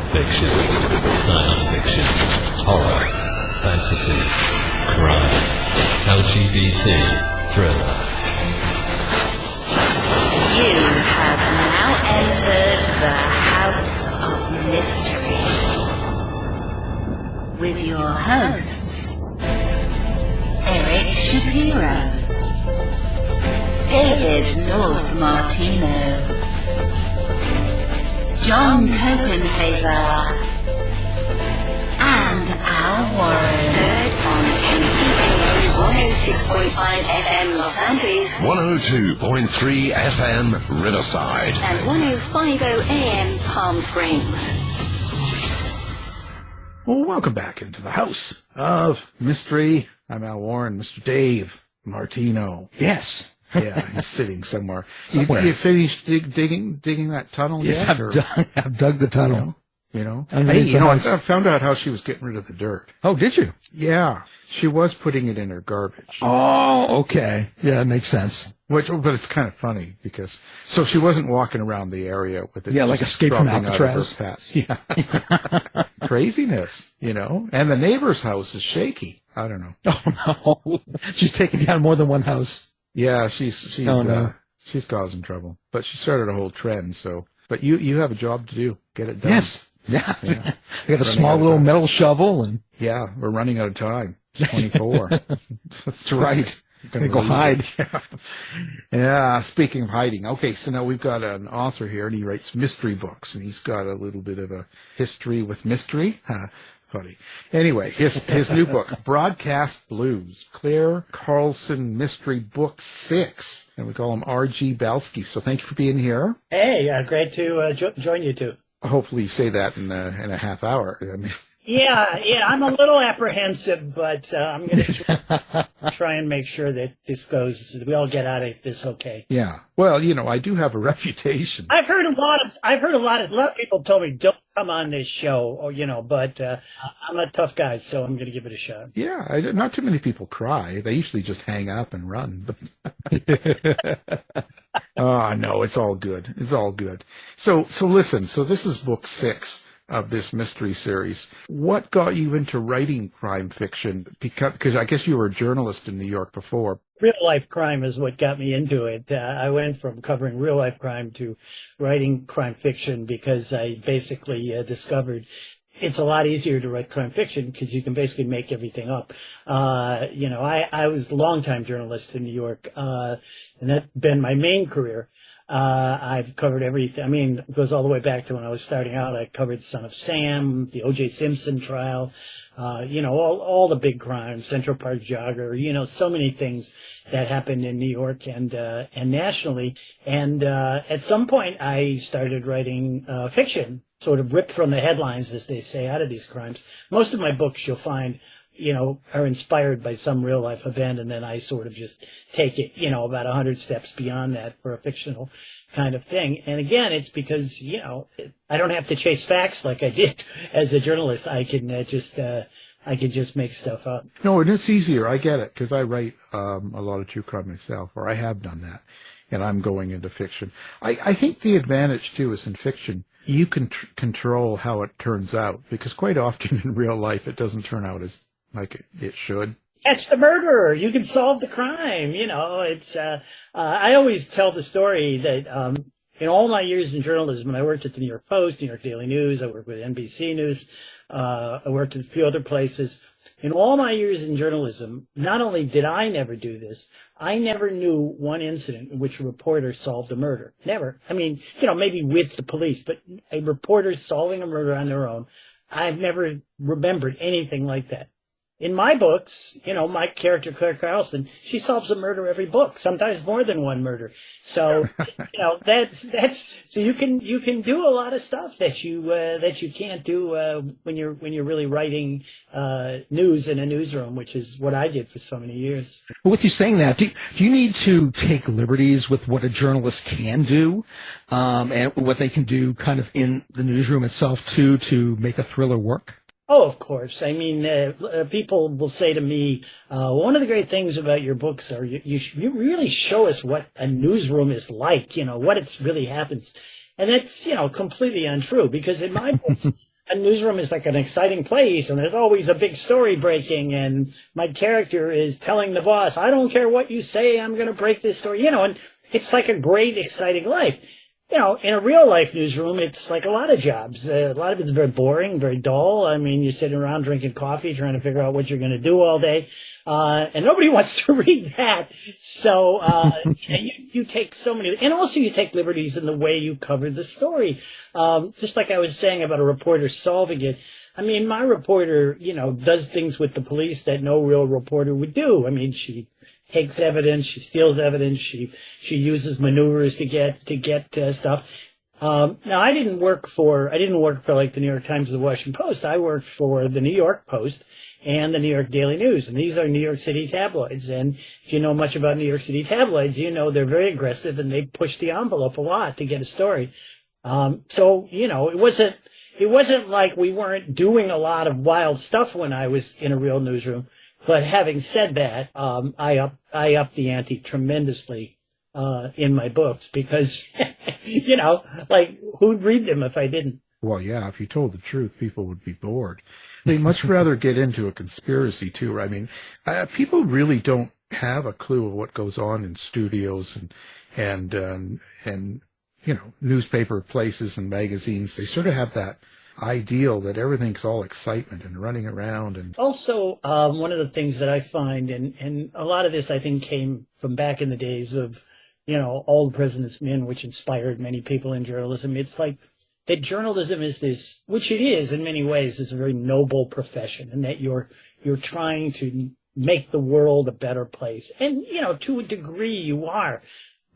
fiction, science fiction, horror, fantasy, crime, LGBT, thriller. You have now entered the House of Mystery with your hosts, Eric Shapiro, David North Martino, John Copenhaver, and Al Warren. Heard on NCAA 106.5 FM Los Angeles, 102.3 FM Riverside, and 105.0 AM Palm Springs. Well, welcome back into the House of Mystery. I'm Al Warren, Mr. Dave Martino. Yes. Yeah, he's sitting somewhere. You finished digging that tunnel yes, yet? I've dug the tunnel. You know? Hey, I found out how she was getting rid of the dirt. Oh, did you? Yeah. She was putting it in her garbage. Oh, okay. Yeah, it makes sense. But it's kind of funny because, so she wasn't walking around the area with it. Yeah, like Escape from Alcatraz. Yeah. Craziness, and the neighbor's house is shaky. I don't know. Oh, no. She's taking down more than one house. Yeah, she's causing trouble. But she started a whole trend, but you have a job to do. Get it done. Yes. Yeah. I got a small little metal shovel and. Yeah, we're running out of time. 24. That's right. Gonna go hide. Yeah, speaking of hiding. Okay, so now we've got an author here, and he writes mystery books, and he's got a little bit of a history with mystery. Funny. Anyway, his new book, Broadcast Blues, Clare Carlson Mystery Book 6. And we call him R.G. Belskey. So thank you for being here. Hey, great to join you two. Hopefully you say that in a half hour. I mean, Yeah, I'm a little apprehensive, but I'm going to try and make sure that we all get out of this okay. Yeah. Well, I do have a reputation. I've heard a lot of people told me don't come on this show, but I'm a tough guy, so I'm going to give it a shot. Yeah, not too many people cry. They usually just hang up and run. Oh, no, it's all good. It's all good. So listen, this is book 6 of this mystery series. What got you into writing crime fiction? Because I guess you were a journalist in New York before. Real life crime is what got me into it. I went from covering real life crime to writing crime fiction because I basically discovered it's a lot easier to write crime fiction because you can basically make everything up. I was a longtime journalist in New York, and that's been my main career. I've covered everything. I mean, it goes all the way back to when I was starting out. I covered Son of Sam, the O.J. Simpson trial, all the big crimes, Central Park Jogger, so many things that happened in New York and nationally. And, at some point I started writing, fiction, sort of ripped from the headlines, as they say, out of these crimes. Most of my books you'll find, are inspired by some real life event, and then I sort of just take it, about 100 steps beyond that for a fictional kind of thing. And again, it's because, I don't have to chase facts like I did as a journalist. I can just make stuff up. No, and it's easier. I get it, because I write a lot of true crime myself, or I have done that, and I'm going into fiction. I think the advantage, too, is in fiction, you can control how it turns out, because quite often in real life it doesn't turn out as like it should. Catch the murderer. You can solve the crime. It's, I always tell the story that, in all my years in journalism, when I worked at the New York Post, New York Daily News, I worked with NBC News, I worked at a few other places. In all my years in journalism, not only did I never do this, I never knew one incident in which a reporter solved a murder. Never. I mean, maybe with the police, but a reporter solving a murder on their own, I've never remembered anything like that. In my books, my character, Clare Carlson, she solves a murder every book, sometimes more than one murder. So, so you can do a lot of stuff that you can't do, when you're really writing, news in a newsroom, which is what I did for so many years. Well, with you saying that, do you need to take liberties with what a journalist can do, and what they can do kind of in the newsroom itself too, to make a thriller work? Oh, of course. I mean, people will say to me, one of the great things about your books are you really show us what a newsroom is like, what it's really happens. And that's, completely untrue, because in my books, a newsroom is like an exciting place, and there's always a big story breaking, and my character is telling the boss, I don't care what you say, I'm going to break this story, and it's like a great, exciting life. In a real life newsroom, it's like a lot of jobs. A lot of it's very boring, very dull. I mean, you're sitting around drinking coffee, trying to figure out what you're going to do all day. And nobody wants to read that. So, you take so many, and also you take liberties in the way you cover the story. Just like I was saying about a reporter solving it. I mean, my reporter, does things with the police that no real reporter would do. I mean, she takes evidence, she steals evidence, she uses maneuvers to get stuff. Now I didn't work for like the New York Times or the Washington Post. I worked for the New York Post and the New York Daily News, and these are New York City tabloids. And if you know much about New York City tabloids, they're very aggressive and they push the envelope a lot to get a story. So it wasn't like we weren't doing a lot of wild stuff when I was in a real newsroom. But having said that, I up the ante tremendously in my books because, like who'd read them if I didn't? Well, yeah, if you told the truth, people would be bored. They'd much rather get into a conspiracy too. I mean, people really don't have a clue of what goes on in studios and newspaper places and magazines. They sort of have that ideal that everything's all excitement and running around. And also, one of the things that I find, and a lot of this I think came from back in the days of, All the President's Men, which inspired many people in journalism. It's like that journalism is this, which it is in many ways, is a very noble profession, and that you're trying to make the world a better place. And, to a degree you are.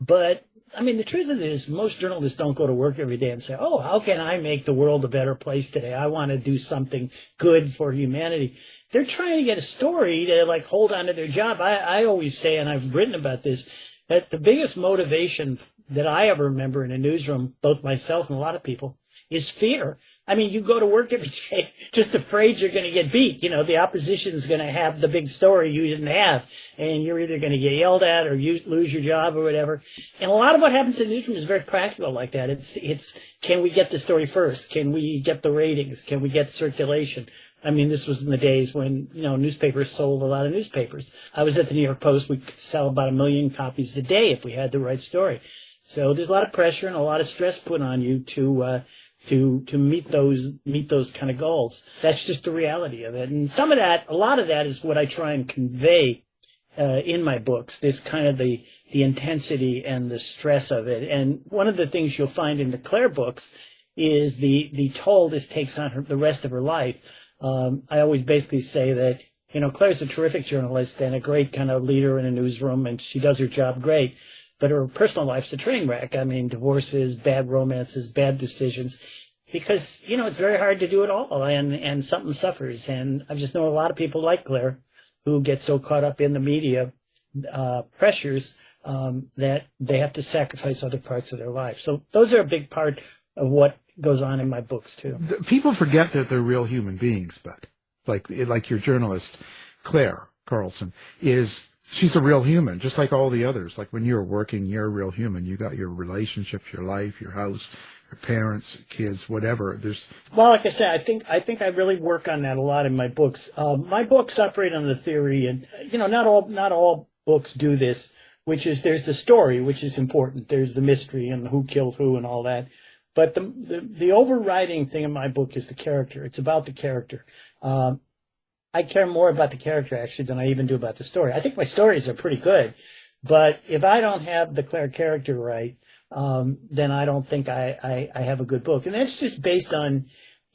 But I mean, the truth of it is most journalists don't go to work every day and say, oh, how can I make the world a better place today? I want to do something good for humanity. They're trying to get a story to like hold on to their job. I always say, and I've written about this, that the biggest motivation that I ever remember in a newsroom, both myself and a lot of people, is fear. I mean, you go to work every day just afraid you're going to get beat. The opposition is going to have the big story you didn't have, and you're either going to get yelled at or you lose your job or whatever. And a lot of what happens in the newsroom is very practical like that. It's can we get the story first? Can we get the ratings? Can we get circulation? I mean, this was in the days when, newspapers sold a lot of newspapers. I was at the New York Post. We could sell about 1 million copies a day if we had the right story. So there's a lot of pressure and a lot of stress put on you to meet those kind of goals. That's just the reality of it. And a lot of that is what I try and convey in my books, this kind of the intensity and the stress of it. And one of the things you'll find in the Clare books is the toll this takes on the rest of her life. I always basically say that, Claire's a terrific journalist and a great kind of leader in a newsroom, and she does her job great. But her personal life's a train wreck. I mean, divorces, bad romances, bad decisions, because, it's very hard to do it all, and something suffers. And I've just known a lot of people like Claire who get so caught up in the media pressures that they have to sacrifice other parts of their life. So those are a big part of what goes on in my books, too. People forget that they're real human beings, but like your journalist, Clare Carlson, she's a real human, just like all the others. Like when you're working, you're a real human. You got your relationships, your life, your house, your parents, kids, whatever. Well, like I said, I think I really work on that a lot in my books. My books operate on the theory, and not all books do this, which is there's the story, which is important. There's the mystery and who killed who and all that. But the overriding thing in my book is the character. It's about the character. I care more about the character, actually, than I even do about the story. I think my stories are pretty good, but if I don't have the Clare character right, then I don't think I have a good book. And that's just based on,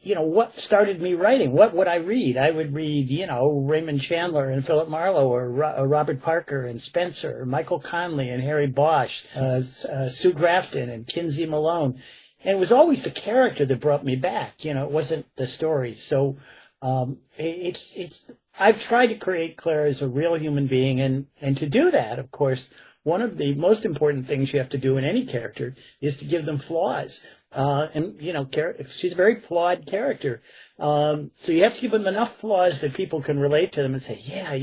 what started me writing. What would I read? I would read, Raymond Chandler and Philip Marlowe, or Robert Parker and Spencer, or Michael Conley and Harry Bosch, Sue Grafton and Kinsey Malone. And it was always the character that brought me back. It wasn't the story. So, I've tried to create Claire as a real human being, and to do that, of course, one of the most important things you have to do in any character is to give them flaws. She's a very flawed character. So you have to give them enough flaws that people can relate to them and say, yeah,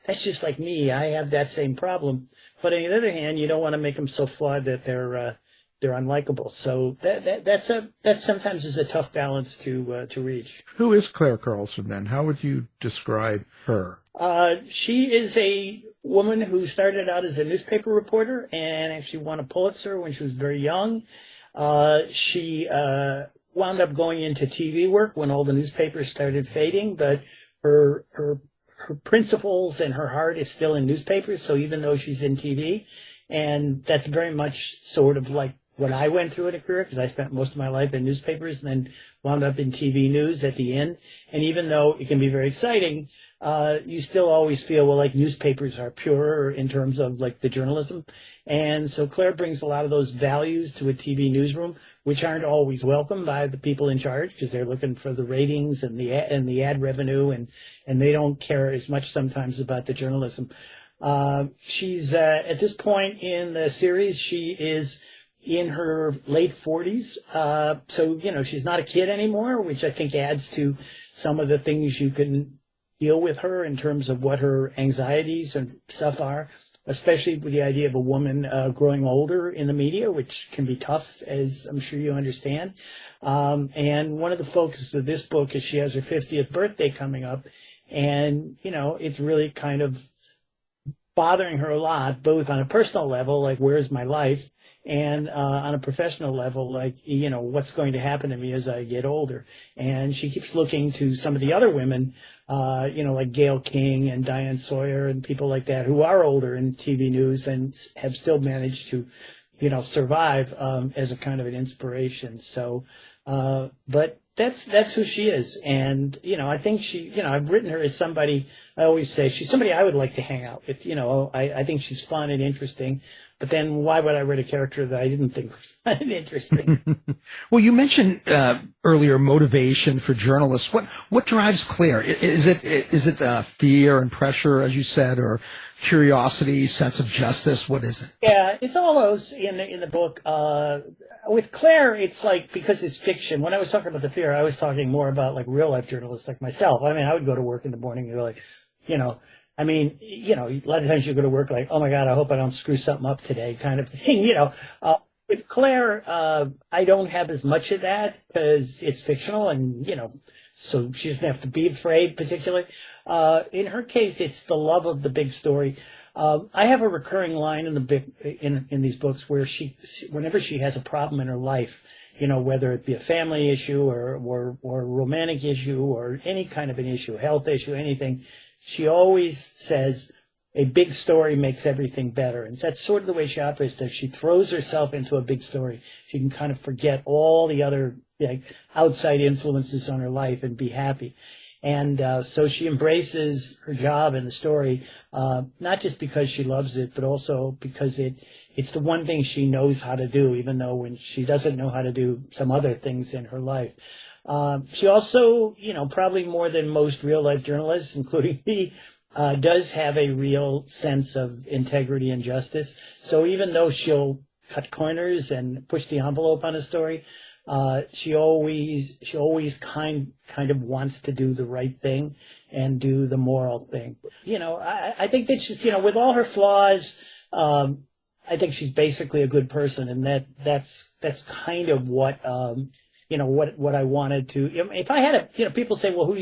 that's just like me. I have that same problem. But on the other hand, you don't want to make them so flawed that they're they're unlikable. So that sometimes is a tough balance to reach. Who is Clare Carlson then? How would you describe her? She is a woman who started out as a newspaper reporter and actually won a Pulitzer when she was very young. She wound up going into TV work when all the newspapers started fading, but her principles and her heart is still in newspapers. So even though she's in TV, and that's very much sort of like what I went through in a career, because I spent most of my life in newspapers and then wound up in TV news at the end. And even though it can be very exciting, you still always feel, well, like newspapers are purer in terms of like the journalism. And so Claire brings a lot of those values to a TV newsroom, which aren't always welcome by the people in charge because they're looking for the ratings and the ad revenue, and they don't care as much sometimes about the journalism. She's at this point in the series, she is in her late 40s. So, she's not a kid anymore, which I think adds to some of the things you can deal with her in terms of what her anxieties and stuff are, especially with the idea of a woman growing older in the media, which can be tough, as I'm sure you understand. And one of the focuses of this book is she has her 50th birthday coming up. And, it's really kind of bothering her a lot, both on a personal level, like where's my life, and on a professional level, like, what's going to happen to me as I get older. And she keeps looking to some of the other women, like Gayle King and Diane Sawyer and people like that who are older in TV news and have still managed to, survive as a kind of an inspiration. So, but that's who she is. And, I think I've written her as somebody, I always say she's somebody I would like to hang out with. I think she's fun and interesting. But then why would I write a character that I didn't think was fun and interesting? Well, you mentioned earlier motivation for journalists. What drives Claire? Is it fear and pressure, as you said, or curiosity, sense of justice? What is it? Yeah, it's all those in the book. With Claire, it's like, because it's fiction. When I was talking about the fear, I was talking more about like real life journalists like myself. I mean, I would go to work in the morning and go like, a lot of times you go to work like, oh my God, I hope I don't screw something up today kind of thing, With Claire, I don't have as much of that because it's fictional and, so she doesn't have to be afraid particularly. In her case, it's the love of the big story. I have a recurring line in these books where whenever she has a problem in her life, whether it be a family issue or a romantic issue or any kind of an issue, health issue, anything, she always says, a big story makes everything better. And that's sort of the way she operates. That she throws herself into a big story, she can kind of forget all the other outside influences on her life and be happy. And so she embraces her job and the story, not just because she loves it, but also because it's the one thing she knows how to do, even though when she doesn't know how to do some other things in her life. She also, probably more than most real-life journalists, including me, does have a real sense of integrity and justice. So even though she'll cut corners and push the envelope on a story, she always kind of wants to do the right thing and do the moral thing. I think that she's, with all her flaws, I think she's basically a good person, and that's kind of what what I wanted to. If I had people say, well,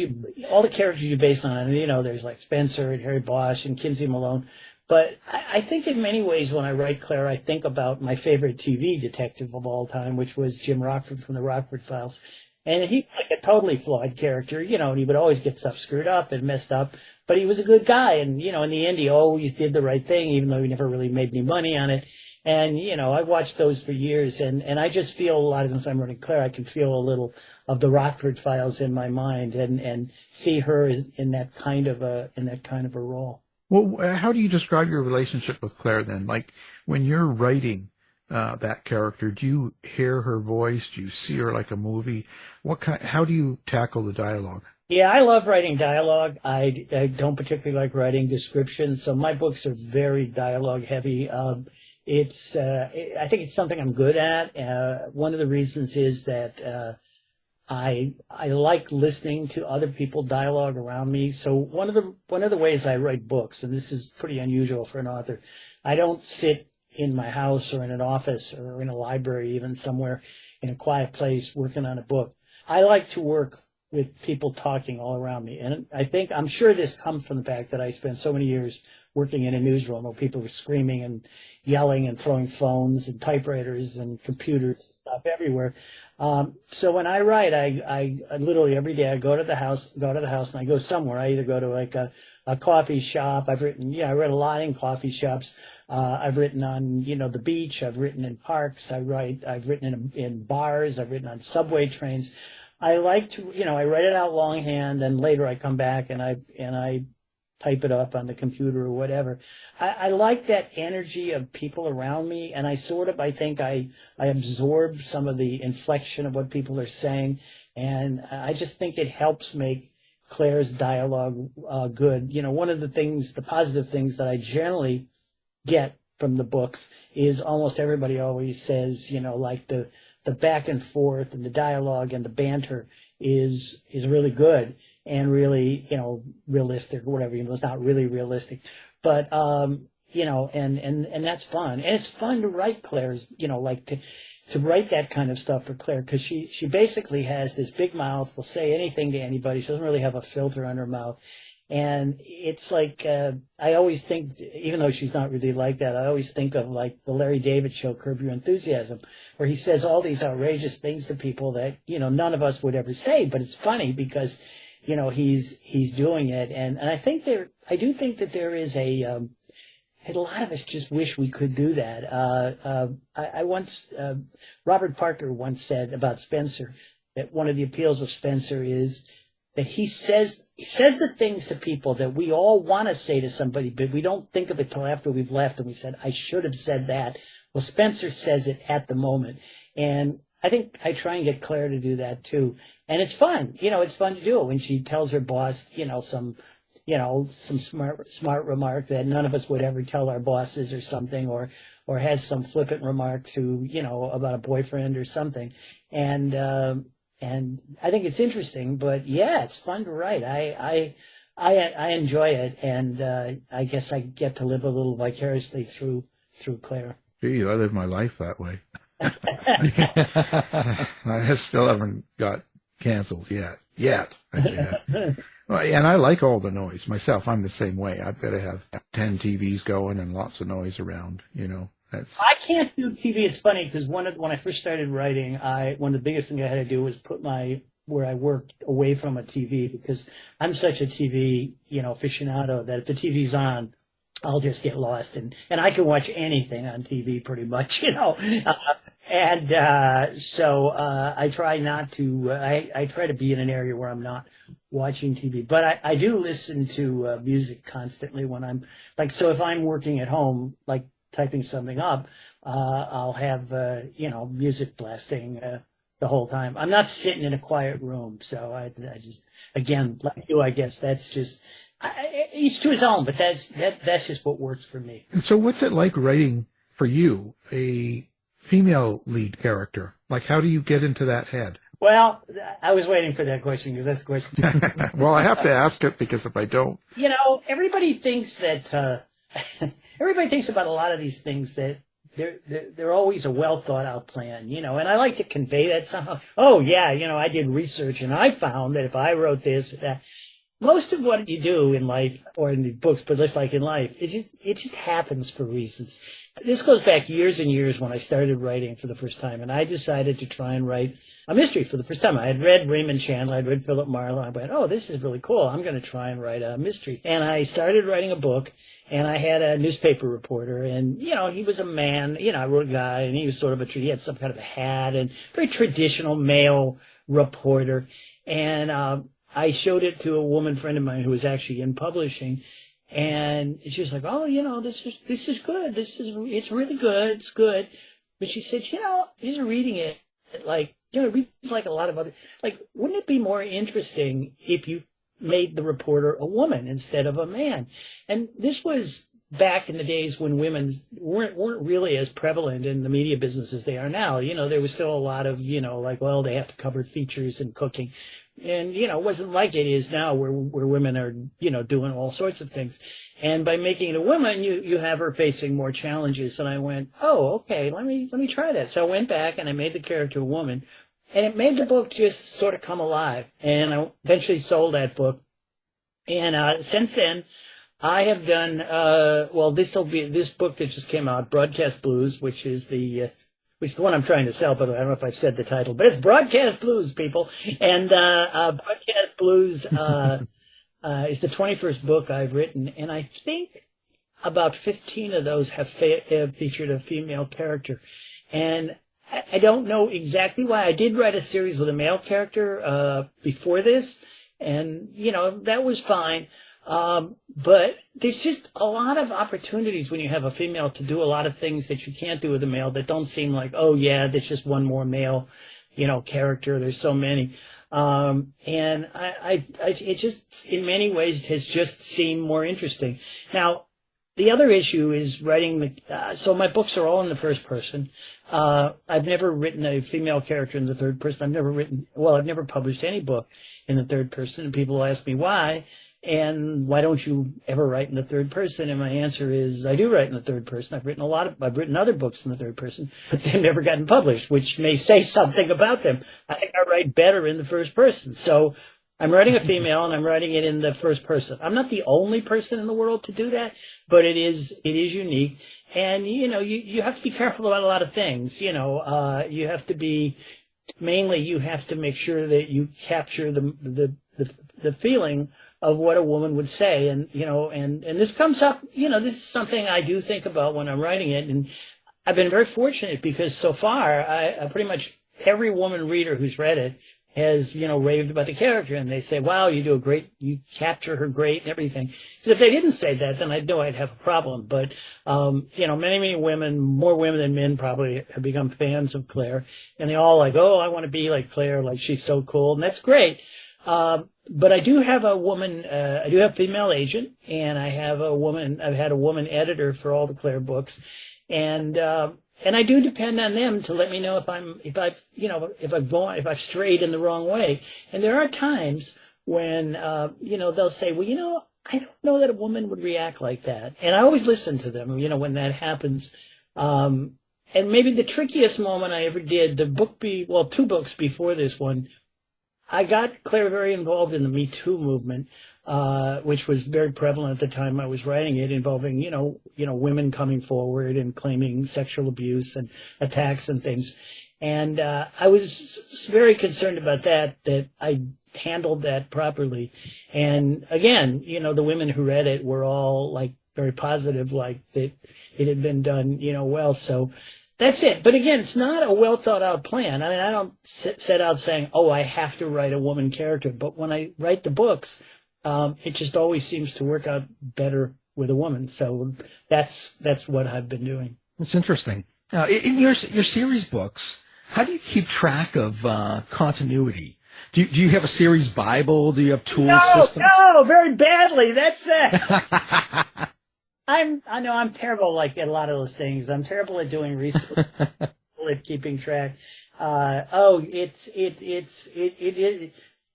all the characters you base on, and there's like Spencer and Harry Bosch and Kinsey Malone. But I think in many ways when I write Claire, I think about my favorite TV detective of all time, which was Jim Rockford from the Rockford Files. And he's like a totally flawed character, and he would always get stuff screwed up and messed up. But he was a good guy. And, in the end, he always did the right thing, even though he never really made any money on it. And, I watched those for years. And I just feel a lot of times I'm running Claire, I can feel a little of the Rockford Files in my mind and see her in that kind of a role. Well, how do you describe your relationship with Claire then? Like when you're writing that character, do you hear her voice? Do you see her like a movie? How do you tackle the dialogue? Yeah, I love writing dialogue. I don't particularly like writing descriptions, so my books are very dialogue heavy. I think it's something I'm good at. One of the reasons is that I like listening to other people dialogue around me. So one of the ways I write books, and this is pretty unusual for an author, I don't sit in my house or in an office or in a library, even somewhere in a quiet place working on a book. I like to work with people talking all around me. And I'm sure this comes from the fact that I spent so many years working in a newsroom where people were screaming and yelling and throwing phones and typewriters and computers and stuff everywhere. So when I write, I literally every day I go to the house and I go somewhere. I either go to like a coffee shop. I read a lot in coffee shops. I've written on, the beach. I've written in parks. I've written in bars. I've written on subway trains. I like to, I write it out longhand, and later I come back and I type it up on the computer or whatever. I like that energy of people around me, and I think I absorb some of the inflection of what people are saying, and I just think it helps make Claire's dialogue good. One of the positive things that I generally get from the books is almost everybody always says, like the back and forth and the dialogue and the banter is really good and really, realistic or whatever. It's not really realistic, but, and that's fun. And it's fun to write Claire's, like to write that kind of stuff for Claire, because she basically has this big mouth, will say anything to anybody. She doesn't really have a filter on her mouth. And it's like, I always think, even though she's not really like that, I always think of like the Larry David show, Curb Your Enthusiasm, where he says all these outrageous things to people that, none of us would ever say, but it's funny because, he's doing it. And I do think that there is a lot of us just wish we could do that. Robert Parker once said about Spencer that one of the appeals of Spencer is that he says the things to people that we all want to say to somebody, but we don't think of it till after we've left and we said, I should have said that. Well, Spencer says it at the moment. And I think I try and get Claire to do that too. And it's fun. It's fun to do it when she tells her boss, some smart remark that none of us would ever tell our bosses or something, or has some flippant remark to, about a boyfriend or something. And I think it's interesting, but yeah, it's fun to write. I enjoy it, and I guess I get to live a little vicariously through Claire. Gee, I live my life that way. I still haven't got canceled yet. I say that. Well, and I like all the noise myself. I'm the same way. I've got to have 10 TVs going and lots of noise around, I can't do TV. It's funny because when I first started writing, one of the biggest things I had to do was put where I worked away from a TV, because I'm such a TV, aficionado that if the TV's on, I'll just get lost, and I can watch anything on TV pretty much, so I try not to. I try to be in an area where I'm not watching TV, but I do listen to music constantly when I'm so if I'm working at home, like typing something up, I'll have music blasting the whole time. I'm not sitting in a quiet room, so I just, again, like you, I guess that's just each to his own, but that's just what works for me. And so what's it like writing for you a female lead character? Like, how do you get into that head? Well, I was waiting for that question because that's the question. Well, I have to ask it because if I don't, everybody thinks that everybody thinks about a lot of these things that they're always a well thought out plan, and I like to convey that somehow. Oh yeah, I did research and I found that if I wrote this or that. Most of what you do in life, or in the books, but just like in life, it just happens for reasons. This goes back years and years when I started writing for the first time, and I decided to try and write a mystery for the first time. I had read Raymond Chandler, I'd read Philip Marlowe, I went, oh, this is really cool. I'm going to try and write a mystery. And I started writing a book, and I had a newspaper reporter, and, he was a man, I wrote a guy, and he was sort of he had some kind of a hat, and very traditional male reporter. And, I showed it to a woman friend of mine who was actually in publishing, and she was like, "Oh, this is good. It's really good. It's good." But she said, "Just reading it, it reads like a lot of other. Wouldn't it be more interesting if you made the reporter a woman instead of a man?" And this was back in the days when women weren't really as prevalent in the media business as they are now. There was still a lot of, like, well, they have to cover features and cooking. And, it wasn't like it is now where women are, doing all sorts of things. And by making it a woman, you have her facing more challenges. And I went, oh, okay, let me try that. So I went back and I made the character a woman, and it made the book just sort of come alive. And I eventually sold that book. And, since then, I have done, this book that just came out, Broadcast Blues, which is the one I'm trying to sell, but I don't know if I've said the title, but it's Broadcast Blues, people. And, Broadcast Blues, is the 21st book I've written. And I think about 15 of those have featured a female character. And I don't know exactly why. I did write a series with a male character, before this. And, that was fine. But there's just a lot of opportunities when you have a female to do a lot of things that you can't do with a male that don't seem like, oh yeah, there's just one more male, character. There's so many. And it just, in many ways, has just seemed more interesting. Now, the other issue is writing so my books are all in the first person. I've never written a female character in the third person. I've never published any book in the third person, and people ask me why. And why don't you ever write in the third person? And my answer is, I do write in the third person. I've written other books in the third person, but they've never gotten published, which may say something about them. I think I write better in the first person. So I'm writing a female and I'm writing it in the first person. I'm not the only person in the world to do that, but it is unique. And, you have to be careful about a lot of things. You have to make sure that you capture the feeling of what a woman would say. And, and this comes up, this is something I do think about when I'm writing it. And I've been very fortunate because so far, I pretty much every woman reader who's read it has, raved about the character. And they say, wow, you capture her great and everything. So if they didn't say that, then I'd know I'd have a problem. But, many women, more women than men probably have become fans of Claire. And they all like, oh, I want to be like Claire, like she's so cool. And that's great. But I do have a female agent, and I've had a woman editor for all the Claire books. And I do depend on them to let me know if I've strayed in the wrong way. And there are times when, they'll say, well, I don't know that a woman would react like that. And I always listen to them, when that happens. And maybe the trickiest moment I ever did, 2 books before this one, I got Claire very involved in the Me Too movement, which was very prevalent at the time I was writing it, involving, women coming forward and claiming sexual abuse and attacks and things. And, I was very concerned about that I handled that properly. And again, the women who read it were all like very positive, like that it had been done, well. So, that's it. But again, it's not a well thought out plan. I mean, I don't set out saying, oh, I have to write a woman character. But when I write the books, it just always seems to work out better with a woman. So that's what I've been doing. That's interesting. In your series books, how do you keep track of continuity? Do you have a series Bible? Do you have tool systems? No, very badly. That's it. I know I'm terrible, like, at a lot of those things. I'm terrible at doing research, at keeping track.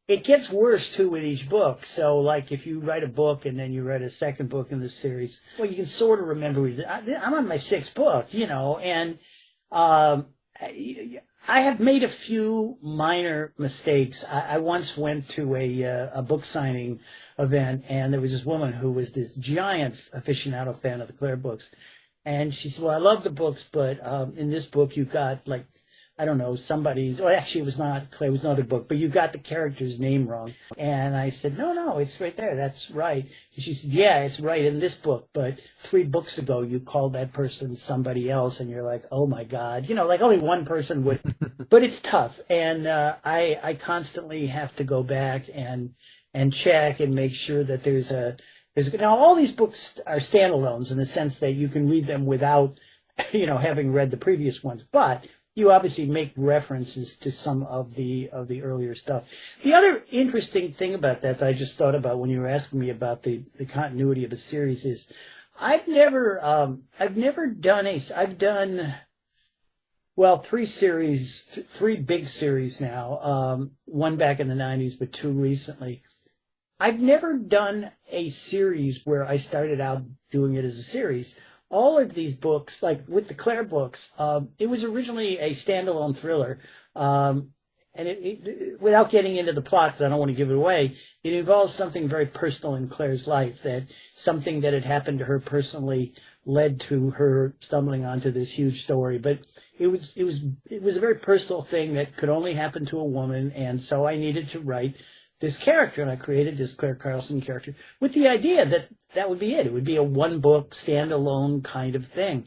It gets worse too with each book. So, like, if you write a book and then you write a second book in the series, well, you can sort of remember. I'm on my 6th book, and I have made a few minor mistakes. I once went to a book signing event, and there was this woman who was this giant aficionado fan of the Claire books. And she said, well, I love the books, but in this book you got, like, I don't know, actually it was not Claire, it was another book, but you got the character's name wrong. And I said, no, it's right there, that's right. And she said, yeah, it's right in this book, but 3 books ago you called that person somebody else, and you're like, oh my God, like only one person would, but it's tough. And I constantly have to go back and check and make sure that now all these books are standalones in the sense that you can read them without, having read the previous ones, but you obviously make references to some of the earlier stuff. The other interesting thing about that I just thought about when you were asking me about the continuity of a series is, I've never done I've done, well, three big series now. One back in the 90s, but two recently. I've never done a series where I started out doing it as a series. All of these books, like with the Clare books, it was originally a standalone thriller. And without getting into the plot, because I don't want to give it away, it involves something very personal in Clare's life, that something that had happened to her personally led to her stumbling onto this huge story. But it was a very personal thing that could only happen to a woman, and so I needed to write this character, and I created this Clare Carlson character with the idea that that would be it. It would be a one-book, standalone kind of thing.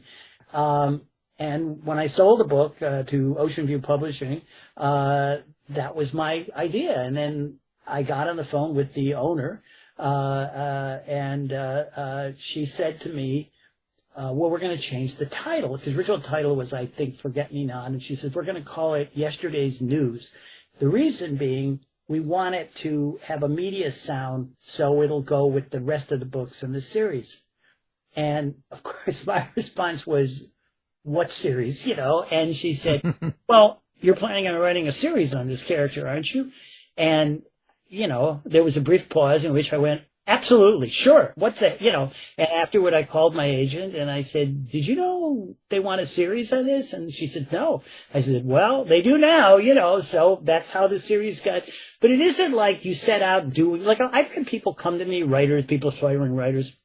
And when I sold the book to Ocean View Publishing, that was my idea. And then I got on the phone with the owner, and she said to me, well, we're going to change the title. The original title was, I think, Forget Me Not. And she said, we're going to call it Yesterday's News. The reason being, we want it to have a media sound, so it'll go with the rest of the books in the series. And, of course, my response was, what series, And she said, well, you're planning on writing a series on this character, aren't you? And, there was a brief pause in which I went, absolutely, sure, what's that, And afterward I called my agent and I said, did you know they want a series on this? And she said, no. I said, well, they do now, so that's how the series got. But it isn't like you set out doing, like I've had people come to me, people aspiring writers,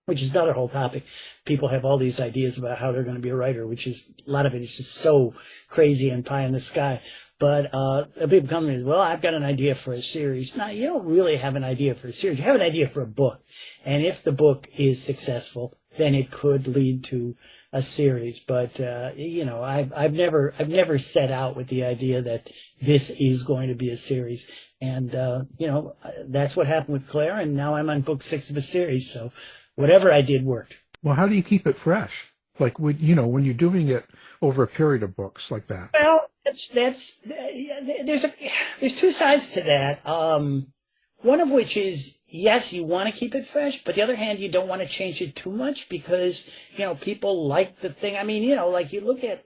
which is another whole topic. People have all these ideas about how they're going to be a writer, which is, a lot of it is just so crazy and pie in the sky. But people come to me and say, well, I've got an idea for a series. Now, you don't really have an idea for a series. You have an idea for a book. And if the book is successful, then it could lead to a series. But, I've never set out with the idea that this is going to be a series. And, that's what happened with Clare. And now I'm on book 6 of a series. So whatever I did worked. Well, how do you keep it fresh? Like, when you're doing it over a period of books like that? Well, there's two sides to that. One of which is, yes, you want to keep it fresh, but the other hand, you don't want to change it too much because, people like the thing. I mean, like you look at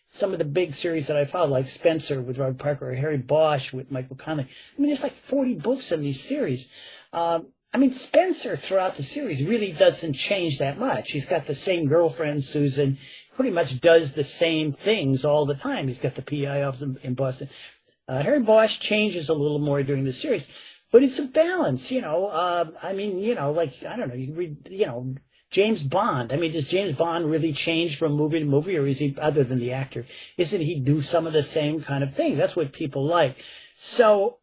some of the big series that I followed, like Spencer with Robert Parker or Harry Bosch with Michael Connelly. I mean, there's like 40 books in these series. Spencer throughout the series really doesn't change that much. He's got the same girlfriend, Susan, pretty much does the same things all the time. He's got the PI office in Boston. Harry Bosch changes a little more during the series, but it's a balance, like, I don't know, you can read, James Bond. I mean, does James Bond really change from movie to movie, or is he, other than the actor, isn't he do some of the same kind of things? That's what people like. So,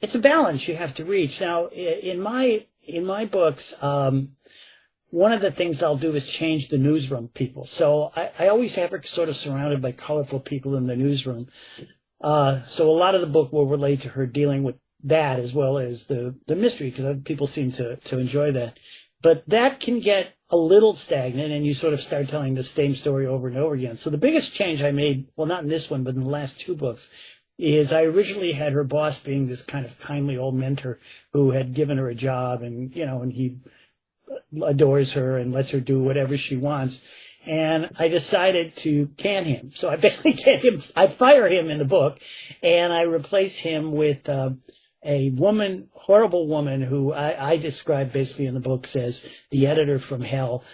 it's a balance you have to reach. Now, in my books, one of the things I'll do is change the newsroom people. So I always have her sort of surrounded by colorful people in the newsroom. So a lot of the book will relate to her dealing with that as well as the mystery, because people seem to enjoy that. But that can get a little stagnant, and you sort of start telling the same story over and over again. So the biggest change I made, well, not in this one, but in the last two books, is I originally had her boss being this kind of kindly old mentor who had given her a job, and, and he adores her and lets her do whatever she wants. And I decided to can him. So I basically can him. I fire him in the book, and I replace him with a woman, horrible woman, who I describe basically in the books as the editor from hell.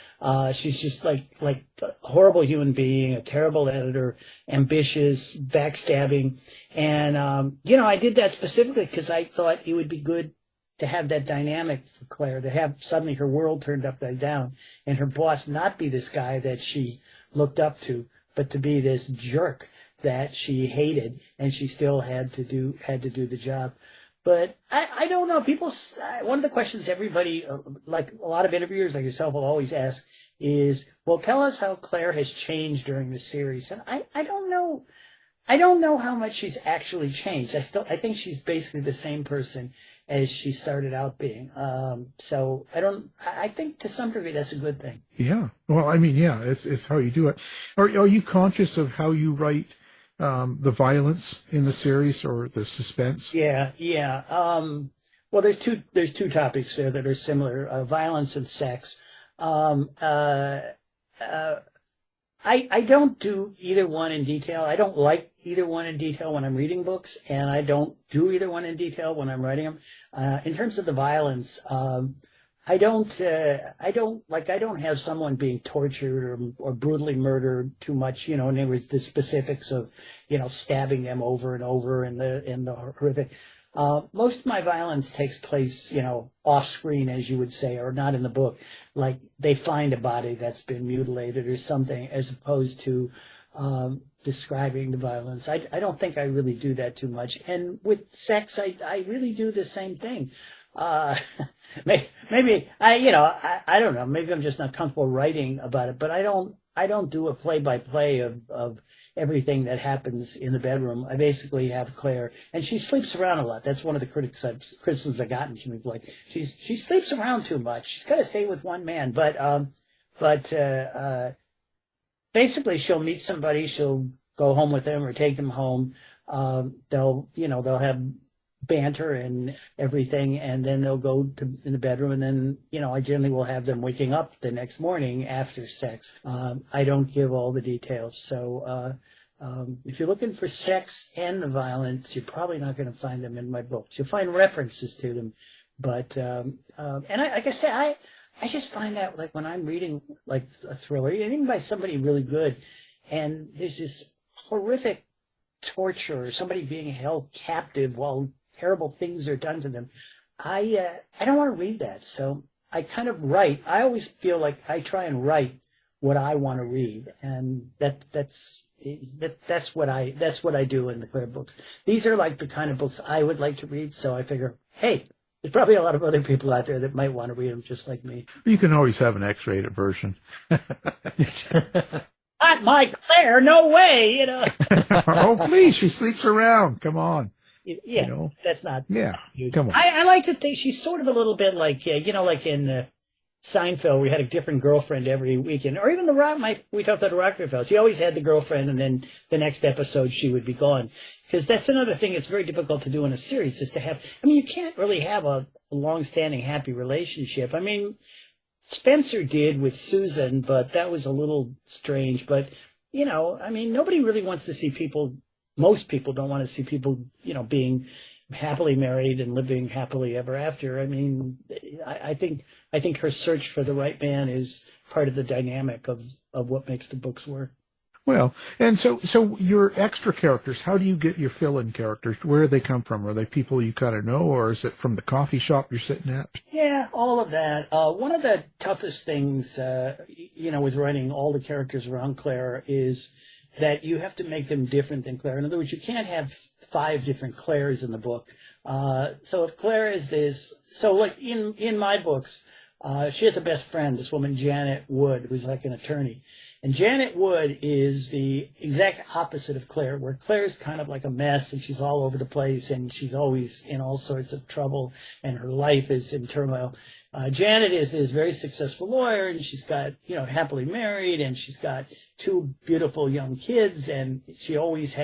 She's just like a horrible human being, a terrible editor, ambitious, backstabbing. And, I did that specifically because I thought it would be good to have that dynamic for Clare, to have suddenly her world turned upside down and her boss not be this guy that she looked up to, but to be this jerk that she hated, and she still had to do the job. But I don't know. One of the questions everybody, like a lot of interviewers like yourself, will always ask is, well, tell us how Clare has changed during the series. And I don't know. I don't know how much she's actually changed. I think she's basically the same person as she started out being. So I think to some degree that's a good thing. Yeah. Well, I mean, yeah, it's how you do it. Are you conscious of how you write the violence in the series or the suspense? Yeah. Well, there's two topics there that are similar: violence and sex. Um, I don't do either one in detail. I don't like either one in detail when I'm reading books, and I don't do either one in detail when I'm writing them. In terms of the violence, I don't have someone being tortured or brutally murdered too much, in other words, the specifics of, stabbing them over and over in the horrific. Most of my violence takes place, off screen, as you would say, or not in the book. Like they find a body that's been mutilated or something, as opposed to describing the violence. I don't think I really do that too much. And with sex, I really do the same thing. Maybe I don't know. Maybe I'm just not comfortable writing about it, but I don't do a play-by-play of everything that happens in the bedroom. I basically have Claire, and she sleeps around a lot. That's one of the criticisms I've gotten from people. Like she sleeps around too much. She's got to stay with one man. But basically, she'll meet somebody. She'll go home with them or take them home. They'll have banter and everything, and then they'll go in the bedroom, and then I generally will have them waking up the next morning after sex. I don't give all the details, so if you're looking for sex and the violence, you're probably not going to find them in my books. You'll find references to them, but and like I say, I just find that, like, when I'm reading like a thriller, even by somebody really good, and there's this horrific torture or somebody being held captive while terrible things are done to them, I don't want to read that. So I kind of write. I always feel like I try and write what I want to read, and that's what I do in the Clare books. These are like the kind of books I would like to read. So I figure, hey, there's probably a lot of other people out there that might want to read them just like me. You can always have an X-rated version. Not my Claire, no way, Oh, please, she sleeps around. Come on. Yeah, that's not. Yeah, come on. I like to think she's sort of a little bit like, like in Seinfeld, we had a different girlfriend every weekend, or even we talked about the Rockford Files. He always had the girlfriend, and then the next episode she would be gone. Because that's another thing that's very difficult to do in a series, is to have. I mean, you can't really have a long-standing happy relationship. I mean, Spencer did with Susan, but that was a little strange. But I mean, nobody really wants to see people. Most people don't want to see people, being happily married and living happily ever after. I mean, I think her search for the right man is part of the dynamic of what makes the books work. Well, and so your extra characters, how do you get your fill-in characters? Where do they come from? Are they people you kind of know, or is it from the coffee shop you're sitting at? Yeah, all of that. One of the toughest things, with writing all the characters around Claire is that you have to make them different than Claire. In other words, you can't have 5 different Claires in the book. So if Claire is this, so like in my books, she has a best friend, this woman, Janet Wood, who's like an attorney. And Janet Wood is the exact opposite of Claire, where Claire's kind of like a mess, and she's all over the place, and she's always in all sorts of trouble, and her life is in turmoil. Janet is this very successful lawyer, and she's got, happily married, and she's got 2 beautiful young kids, and she always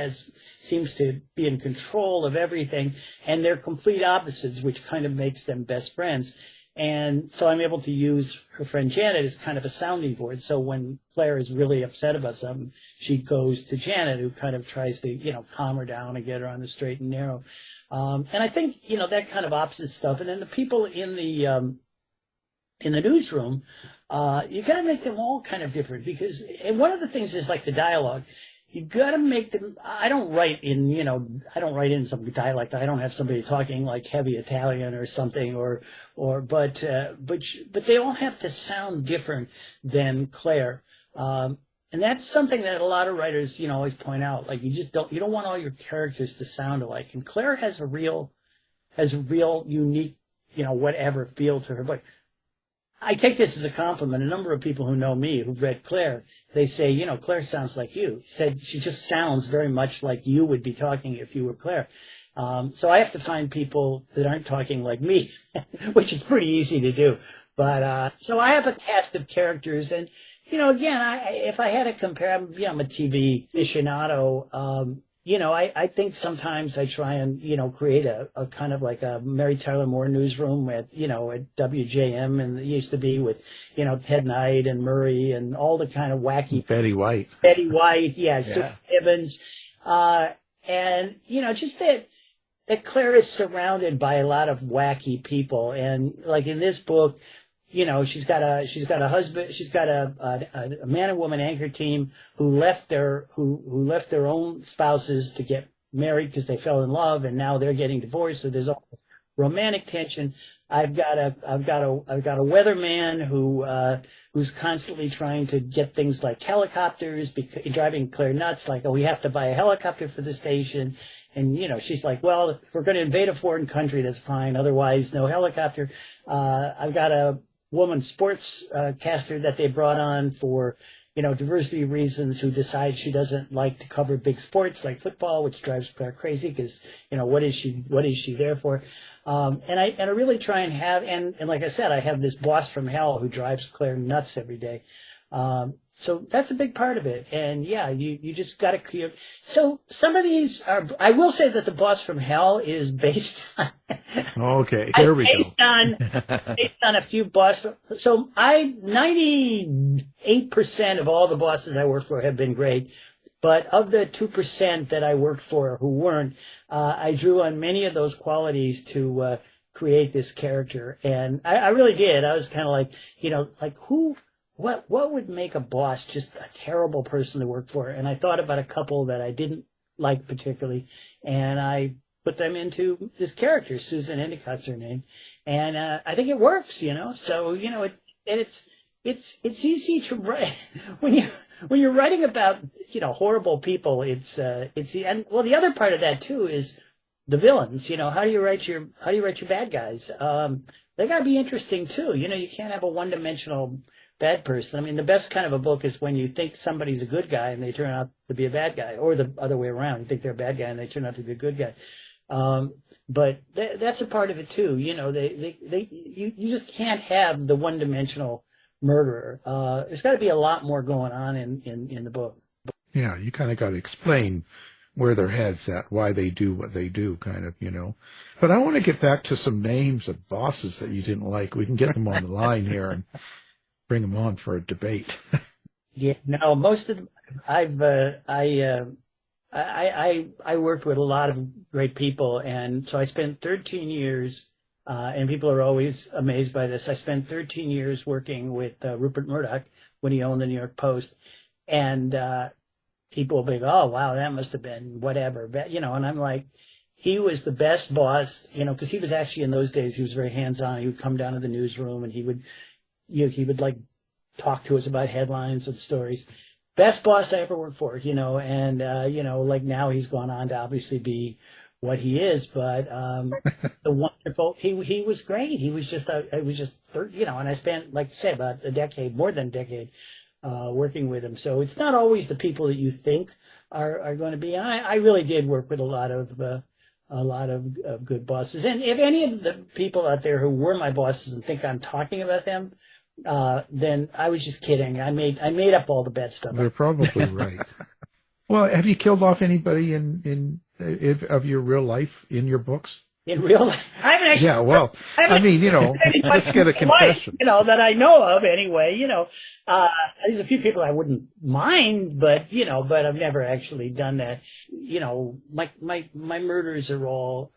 seems to be in control of everything, and they're complete opposites, which kind of makes them best friends. And so I'm able to use her friend Janet as kind of a sounding board. So when Claire is really upset about something, she goes to Janet, who kind of tries to, calm her down and get her on the straight and narrow. And I think, that kind of opposite stuff. And then the people in the newsroom, you got to make them all kind of different, because, and one of the things is like the dialogue. You got to make them. I don't write in some dialect. I don't have somebody talking like heavy Italian or something, but they all have to sound different than Claire. And that's something that a lot of writers, always point out. Like, you don't want all your characters to sound alike. And Claire has a real unique, whatever feel to her. But I take this as a compliment. A number of people who know me, who've read Claire, they say, Claire sounds like you. Said she just sounds very much like you would be talking if you were Claire. So I have to find people that aren't talking like me, which is pretty easy to do. But so I have a cast of characters, and again, if I had to compare, I'm a TV aficionado. I think sometimes I try and, create a kind of like a Mary Tyler Moore newsroom at WJM, and it used to be with, Ted Knight and Murray and all the kind of wacky Betty White. Yeah. Sue Evans. And, just that Claire is surrounded by a lot of wacky people. And like in this book, she's got a husband, she's got a man and woman anchor team who left their own spouses to get married because they fell in love, and now they're getting divorced. So there's all romantic tension. I've got a weatherman who's constantly trying to get things like helicopters, driving Claire nuts. Like, oh, we have to buy a helicopter for the station, and she's like, well, if we're going to invade a foreign country, that's fine. Otherwise, no helicopter. I've got a woman sports caster that they brought on for diversity reasons, who decides she doesn't like to cover big sports like football, which drives Claire crazy because what is she there for? And I really try and have, and like I said, I have this boss from hell who drives Claire nuts every day. So that's a big part of it. And yeah, you just got to create. So some of these I will say that the boss from hell is based on. Okay, here we go. Based on a few bosses. So 98% of all the bosses I work for have been great. But of the 2% that I worked for who weren't, I drew on many of those qualities to create this character. And I really did. I was kind of like, what would make a boss just a terrible person to work for? And I thought about a couple that I didn't like particularly, and I put them into this character. Susan Endicott's her name, and I think it works. So it's easy to write when you're writing about horrible people. The other part of that too is the villains. How do you write your bad guys? They got to be interesting too. You can't have a one-dimensional bad person. I mean, the best kind of a book is when you think somebody's a good guy and they turn out to be a bad guy, or the other way around. You think they're a bad guy and they turn out to be a good guy. But that's a part of it too. You just can't have the one-dimensional murderer. There's got to be a lot more going on in the book. Yeah, you kind of got to explain where their head's at, why they do what they do, kind of, But I want to get back to some names of bosses that you didn't like. We can get them on the line here and bring them on for a debate. Yeah, no, most of them, I worked with a lot of great people, and so I spent 13 years, and people are always amazed by this. I spent 13 years working with Rupert Murdoch when he owned the New York Post, and people will be, oh, wow, that must have been whatever, and I'm like, he was the best boss, because he was actually, in those days, he was very hands-on. He would come down to the newsroom, and he would like talk to us about headlines and stories. Best boss I ever worked for, and like now he's gone on to obviously be what he is, but the wonderful, he was great. He was just and I spent, like I said, about more than a decade, working with him. So it's not always the people that you think are going to be. And I really did work with a lot of good bosses. And if any of the people out there who were my bosses and think I'm talking about them, then I was just kidding. I made up all the bad stuff. They're probably right. Well, have you killed off anybody of your real life in your books? In real life, I haven't actually. Yeah, well, let's get a confession. That I know of anyway. There's a few people I wouldn't mind, but I've never actually done that. My murders are all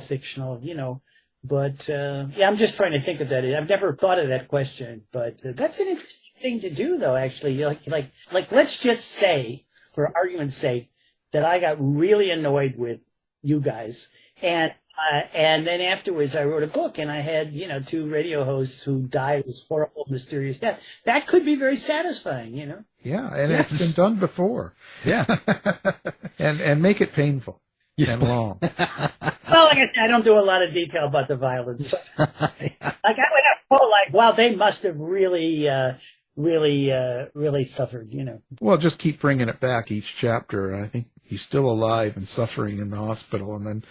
fictional. But I'm just trying to think of that. I've never thought of that question, but that's an interesting thing to do, though. Actually, like let's just say, for argument's sake, that I got really annoyed with you guys, and then afterwards I wrote a book, and I had 2 radio hosts who died this horrible, mysterious death. That could be very satisfying, Yeah, and it's been done before. Yeah, and make it painful and long. Well, like I said, I don't do a lot of detail about the violence. Like I would have felt like, wow, they must have really suffered, Well, just keep bringing it back each chapter, and I think he's still alive and suffering in the hospital, and then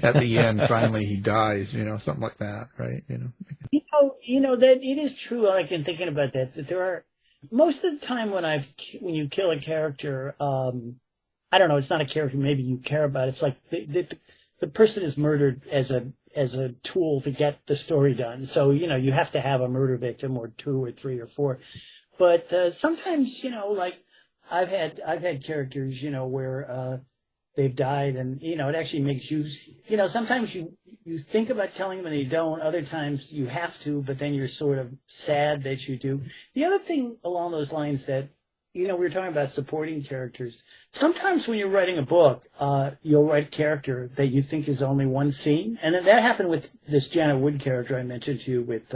at the end, finally he dies, something like that, right? That it is true. Like in thinking about that there are most of the time when you kill a character, I don't know, it's not a character maybe you care about. It's like the person is murdered as a tool to get the story done. So, you have to have a murder victim or 2 or 3 or 4. But sometimes, like I've had characters, where they've died, and it actually makes you, sometimes you think about telling them and you don't. Other times you have to, but then you're sort of sad that you do. The other thing along those lines that, we were talking about supporting characters. Sometimes when you're writing a book, you'll write a character that you think is only one scene, and that happened with this Janet Wood character I mentioned to you with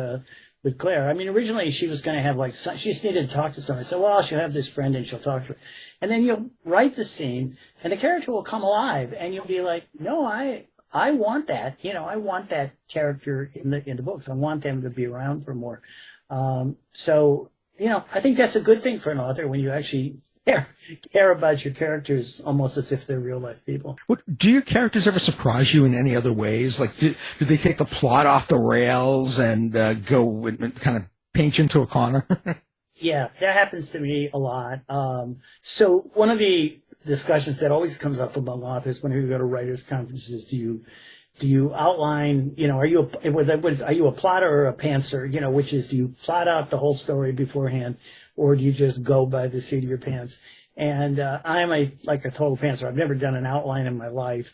Claire. I mean, originally she was going to have she just needed to talk to someone. So, well, she'll have this friend and she'll talk to her. And then you'll write the scene and the character will come alive and you'll be like, no, I want that. I want that character in the books. I want them to be around for more. So, I think that's a good thing for an author when you actually care about your characters almost as if they're real life people. Do your characters ever surprise you in any other ways? Like, do they take the plot off the rails and go and kind of paint you into a corner? Yeah, that happens to me a lot. So one of the discussions that always comes up among authors whenever you go to writers' conferences, do you outline, are you a plotter or a pantser? Which is, do you plot out the whole story beforehand, or do you just go by the seat of your pants? And I'm a total pantser. I've never done an outline in my life.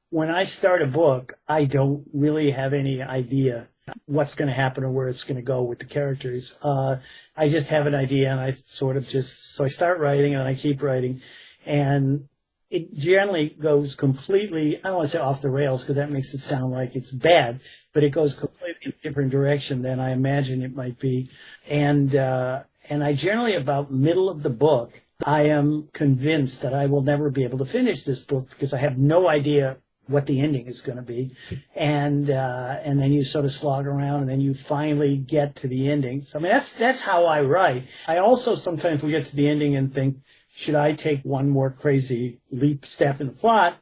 When I start a book, I don't really have any idea what's going to happen or where it's going to go with the characters. I just have an idea, and I sort of so I start writing and I keep writing, and it generally goes completely, I don't want to say off the rails because that makes it sound like it's bad, but it goes completely in a different direction than I imagine it might be. And I generally, about middle of the book, I am convinced that I will never be able to finish this book because I have no idea what the ending is going to be. And then you sort of slog around and then you finally get to the ending. So, I mean, that's how I write. I also sometimes will get to the ending and think, should I take one more crazy step in the plot?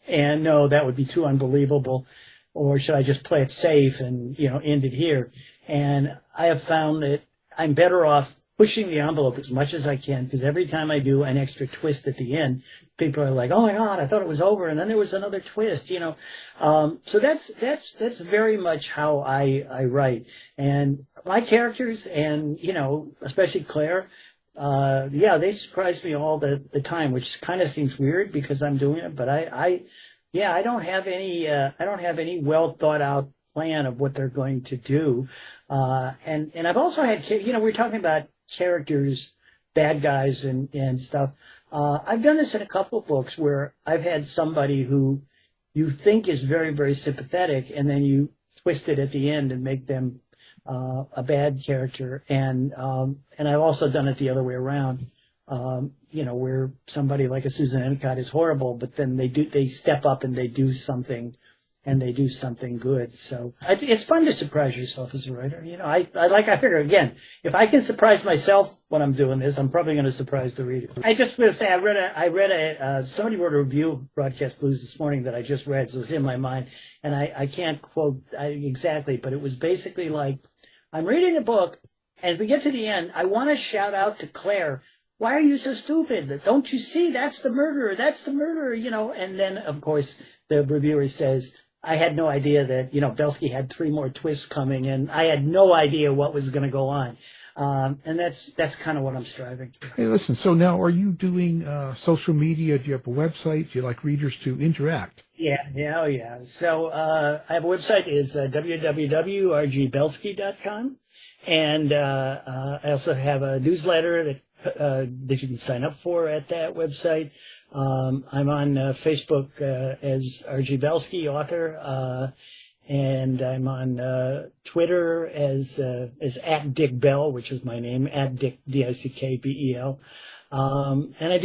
And no, that would be too unbelievable. Or should I just play it safe and, end it here? And I have found that I'm better off pushing the envelope as much as I can, because every time I do an extra twist at the end, people are like, oh my God, I thought it was over. And then there was another twist, So that's very much how I write. And my characters and, especially Claire, they surprise me all the time, which kind of seems weird because I'm doing it, but I don't have any well thought out plan of what they're going to do. And I've also had, we're talking about characters, bad guys and stuff. I've done this in a couple of books where I've had somebody who you think is very, very sympathetic, and then you twist it at the end and make them a bad character. And I've also done it the other way around, where somebody like a Susan Endicott is horrible, but then they step up and they do something good. So it's fun to surprise yourself as a writer. I figure, again, if I can surprise myself when I'm doing this, I'm probably going to surprise the reader. I just want to say, I read somebody wrote a review of Broadcast Blues this morning that I just read, so it's in my mind, and I can't quote exactly, but it was basically like, I'm reading the book, and as we get to the end, I want to shout out to Claire, why are you so stupid? Don't you see? That's the murderer. That's the murderer, And then, of course, the reviewer says, I had no idea that, Belskey had 3 more twists coming, and I had no idea what was going to go on. And that's kind of what I'm striving to. Hey, listen, so now are you doing social media? Do you have a website? Do you like readers to interact? Yeah. So I have a website, is www.rgbelskey.com. And I also have a newsletter that you can sign up for at that website. I'm on Facebook as R.G. Belskey, author, and I'm on Twitter as at Dick Bell, which is my name, at Dick Dickbel. And I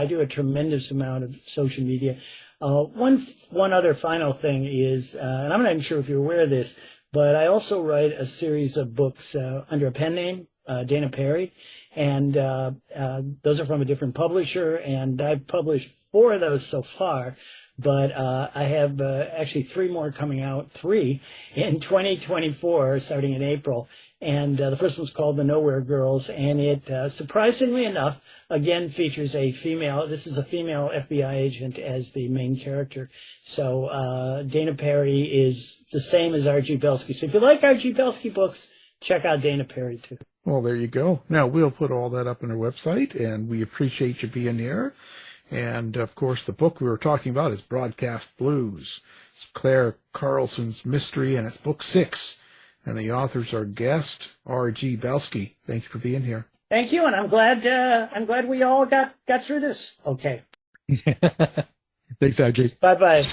do a tremendous amount of social media. One other final thing is, and I'm not even sure if you're aware of this, but I also write a series of books under a pen name, Dana Perry, and those are from a different publisher, and I've published 4 of those so far, but I have actually 3 more coming out, 3 in 2024, starting in April. And the first one's called The Nowhere Girls, and it, surprisingly enough, again features a female. This is a female FBI agent as the main character. So Dana Perry is the same as R.G. Belskey. So if you like R.G. Belskey books, check out Dana Perry too. Well, there you go. Now, we'll put all that up on our website, and we appreciate you being here. And, of course, the book we were talking about is Broadcast Blues. It's Clare Carlson's mystery, and it's book 6. And the authors are guest R.G. Belskey. Thank you for being here. Thank you, and I'm glad we all got through this. Okay. Thanks, R.G. Bye-bye.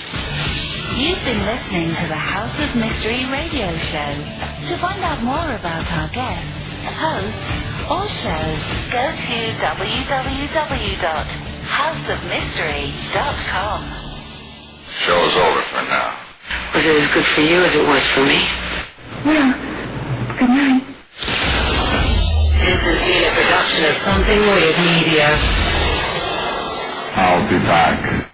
You've been listening to the House of Mystery radio show. To find out more about our guests, hosts, or shows, go to www.houseofmystery.com. Show's over for now. Was it as good for you as it was for me? Well, good night. This has been a production of Something Weird Media. I'll be back.